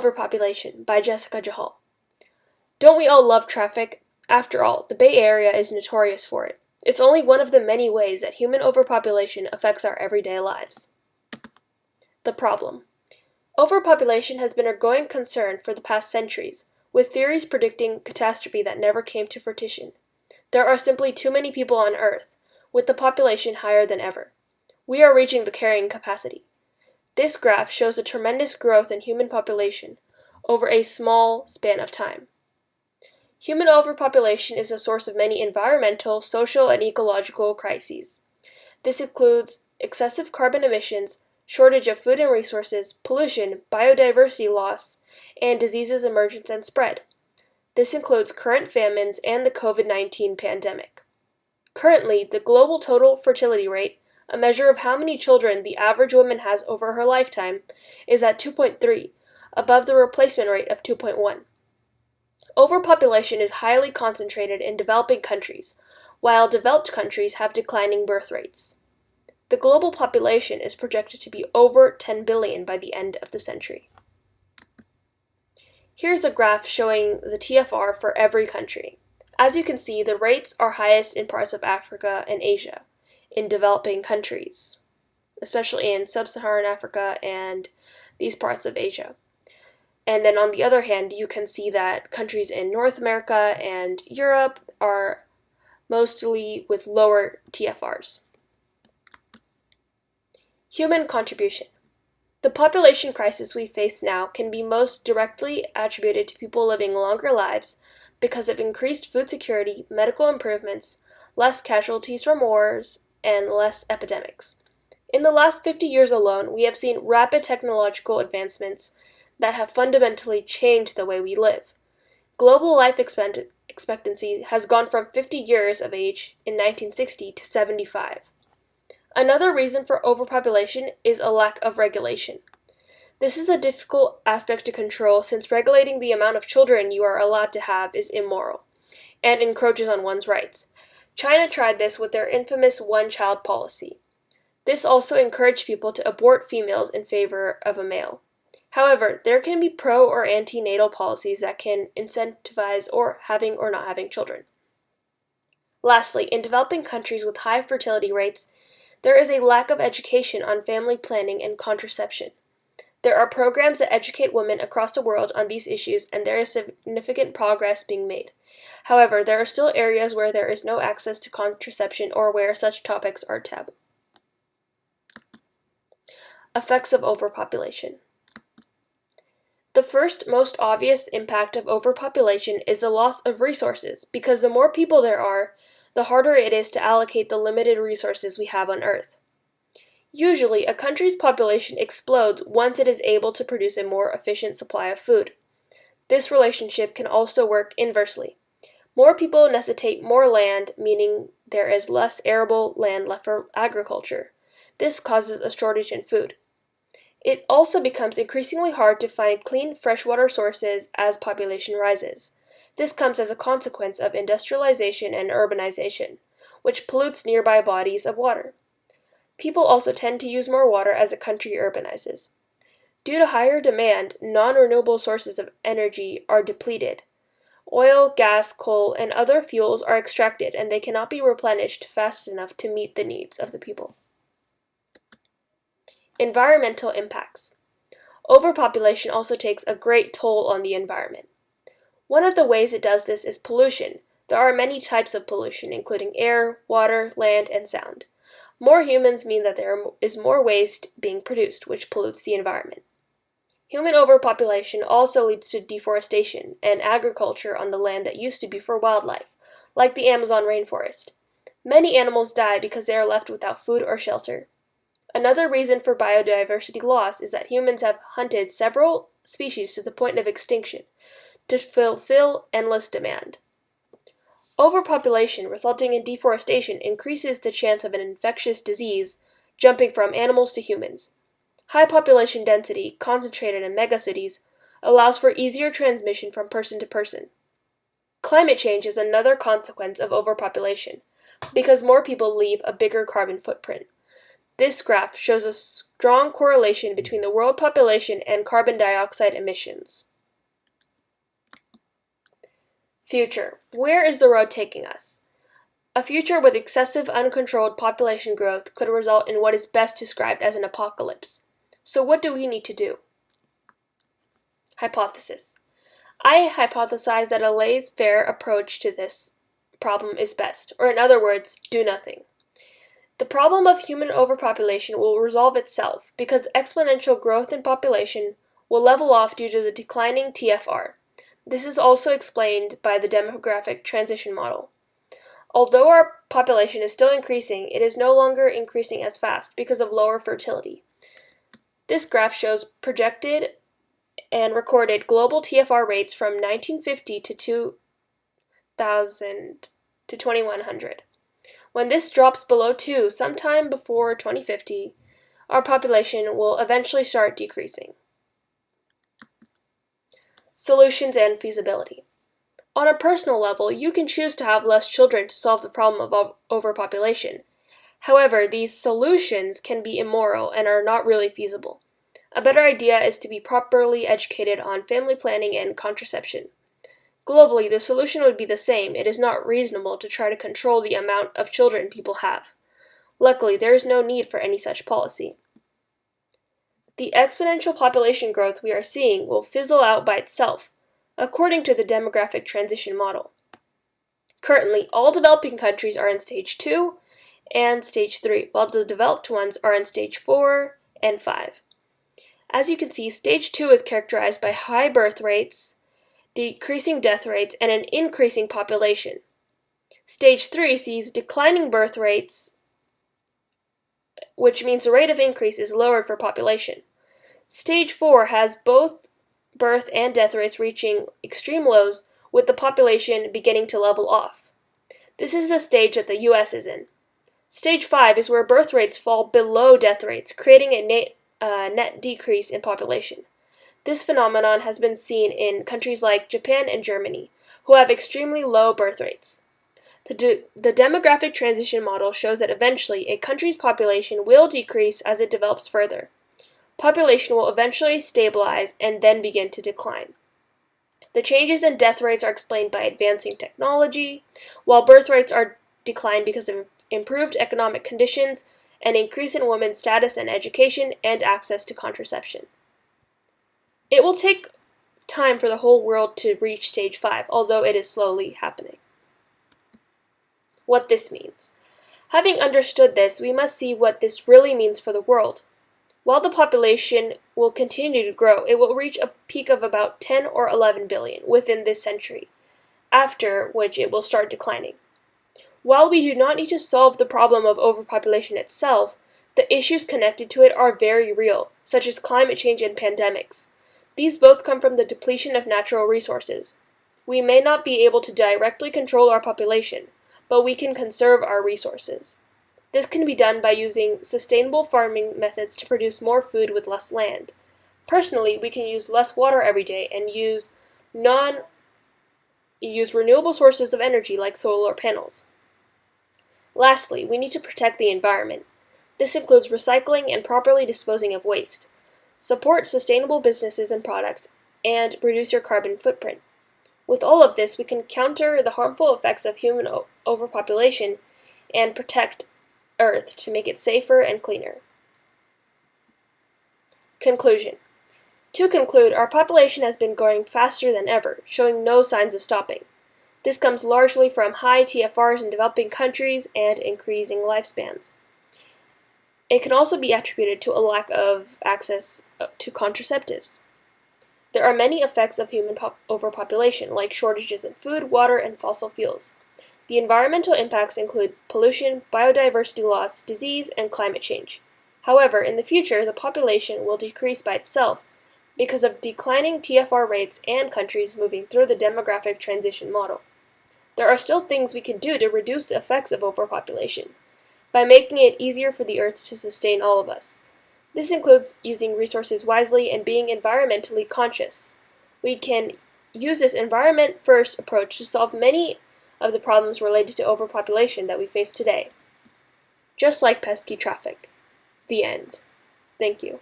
Overpopulation by Jessica Johal. Don't we all love traffic? After all, the Bay Area is notorious for it. It's only one of the many ways that human overpopulation affects our everyday lives. The problem. Overpopulation has been a growing concern for the past centuries, with theories predicting catastrophe that never came to fruition. There are simply too many people on Earth, with the population higher than ever. We are reaching the carrying capacity. This graph shows a tremendous growth in human population over a small span of time. Human overpopulation is a source of many environmental, social, and ecological crises. This includes excessive carbon emissions, shortage of food and resources, pollution, biodiversity loss, and diseases emergence and spread. This includes current famines and the COVID-19 pandemic. Currently, the global total fertility rate, a measure of how many children the average woman has over her lifetime, is at 2.3, above the replacement rate of 2.1. Overpopulation is highly concentrated in developing countries, while developed countries have declining birth rates. The global population is projected to be over 10 billion by the end of the century. Here's a graph showing the TFR for every country. As you can see, the rates are highest in parts of Africa and Asia, in developing countries, especially in sub-Saharan Africa and these parts of Asia. And then on the other hand, you can see that countries in North America and Europe are mostly with lower TFRs. Human contribution. The population crisis we face now can be most directly attributed to people living longer lives because of increased food security, medical improvements, less casualties from wars, and less epidemics. In the last 50 years alone, we have seen rapid technological advancements that have fundamentally changed the way we live. Global life expectancy has gone from 50 years of age in 1960 to 75. Another reason for overpopulation is a lack of regulation. This is a difficult aspect to control since regulating the amount of children you are allowed to have is immoral and encroaches on one's rights. China tried this with their infamous one-child policy. This also encouraged people to abort females in favor of a male. However, there can be pro- or anti-natal policies that can incentivize having or not having children. Lastly, in developing countries with high fertility rates, there is a lack of education on family planning and contraception. There are programs that educate women across the world on these issues, and there is significant progress being made. However, there are still areas where there is no access to contraception or where such topics are taboo. Effects of overpopulation. The first, most obvious impact of overpopulation is the loss of resources, because the more people there are, the harder it is to allocate the limited resources we have on Earth. Usually, a country's population explodes once it is able to produce a more efficient supply of food. This relationship can also work inversely. More people necessitate more land, meaning there is less arable land left for agriculture. This causes a shortage in food. It also becomes increasingly hard to find clean freshwater sources as population rises. This comes as a consequence of industrialization and urbanization, which pollutes nearby bodies of water. People also tend to use more water as a country urbanizes. Due to higher demand, non-renewable sources of energy are depleted. Oil, gas, coal, and other fuels are extracted, and they cannot be replenished fast enough to meet the needs of the people. Environmental impacts. Overpopulation also takes a great toll on the environment. One of the ways it does this is pollution. There are many types of pollution, including air, water, land, and sound. More humans mean that there is more waste being produced, which pollutes the environment. Human overpopulation also leads to deforestation and agriculture on the land that used to be for wildlife, like the Amazon rainforest. Many animals die because they are left without food or shelter. Another reason for biodiversity loss is that humans have hunted several species to the point of extinction to fulfill endless demand. Overpopulation resulting in deforestation increases the chance of an infectious disease jumping from animals to humans. High population density, concentrated in megacities, allows for easier transmission from person to person. Climate change is another consequence of overpopulation, because more people leave a bigger carbon footprint. This graph shows a strong correlation between the world population and carbon dioxide emissions. Future. Where is the road taking us? A future with excessive uncontrolled population growth could result in what is best described as an apocalypse. So what do we need to do? Hypothesis. I hypothesize that a laissez-faire approach to this problem is best, or in other words, do nothing. The problem of human overpopulation will resolve itself because exponential growth in population will level off due to the declining TFR. This is also explained by the demographic transition model. Although our population is still increasing, it is no longer increasing as fast because of lower fertility. This graph shows projected and recorded global TFR rates from 1950 to 2000 to 2100. When this drops below 2 sometime before 2050, our population will eventually start decreasing. Solutions and feasibility. On a personal level, you can choose to have less children to solve the problem of overpopulation. However, these solutions can be immoral and are not really feasible. A better idea is to be properly educated on family planning and contraception. Globally, the solution would be the same. It is not reasonable to try to control the amount of children people have. Luckily, there is no need for any such policy. The exponential population growth we are seeing will fizzle out by itself, according to the demographic transition model. Currently, all developing countries are in stage 2 and stage 3, while the developed ones are in stage 4 and 5. As you can see, stage 2 is characterized by high birth rates, decreasing death rates, and an increasing population. Stage 3 sees declining birth rates, which means the rate of increase is lowered for population. Stage 4 has both birth and death rates reaching extreme lows, with the population beginning to level off. This is the stage that the US is in. Stage 5 is where birth rates fall below death rates, creating a net decrease in population. This phenomenon has been seen in countries like Japan and Germany, who have extremely low birth rates. The demographic transition model shows that eventually a country's population will decrease as it develops further. Population will eventually stabilize and then begin to decline. The changes in death rates are explained by advancing technology, while birth rates are declined because of improved economic conditions, an increase in women's status and education, and access to contraception. It will take time for the whole world to reach stage 5, although it is slowly happening. What this means. Having understood this, we must see what this really means for the world. While the population will continue to grow, it will reach a peak of about 10 or 11 billion within this century, after which it will start declining. While we do not need to solve the problem of overpopulation itself, the issues connected to it are very real, such as climate change and pandemics. These both come from the depletion of natural resources. We may not be able to directly control our population, but we can conserve our resources. This can be done by using sustainable farming methods to produce more food with less land. Personally, we can use less water every day and use renewable sources of energy like solar panels. Lastly, we need to protect the environment. This includes recycling and properly disposing of waste. Support sustainable businesses and products, and reduce your carbon footprint. With all of this, we can counter the harmful effects of human overpopulation and protect Earth to make it safer and cleaner. Conclusion. To conclude, our population has been growing faster than ever, showing no signs of stopping. This comes largely from high TFRs in developing countries and increasing lifespans. It can also be attributed to a lack of access to contraceptives. There are many effects of human overpopulation, like shortages in food, water, and fossil fuels. The environmental impacts include pollution, biodiversity loss, disease, and climate change. However, in the future, the population will decrease by itself because of declining TFR rates and countries moving through the demographic transition model. There are still things we can do to reduce the effects of overpopulation by making it easier for the Earth to sustain all of us. This includes using resources wisely and being environmentally conscious. We can use this environment-first approach to solve many of the problems related to overpopulation that we face today, just like pesky traffic. The end. Thank you.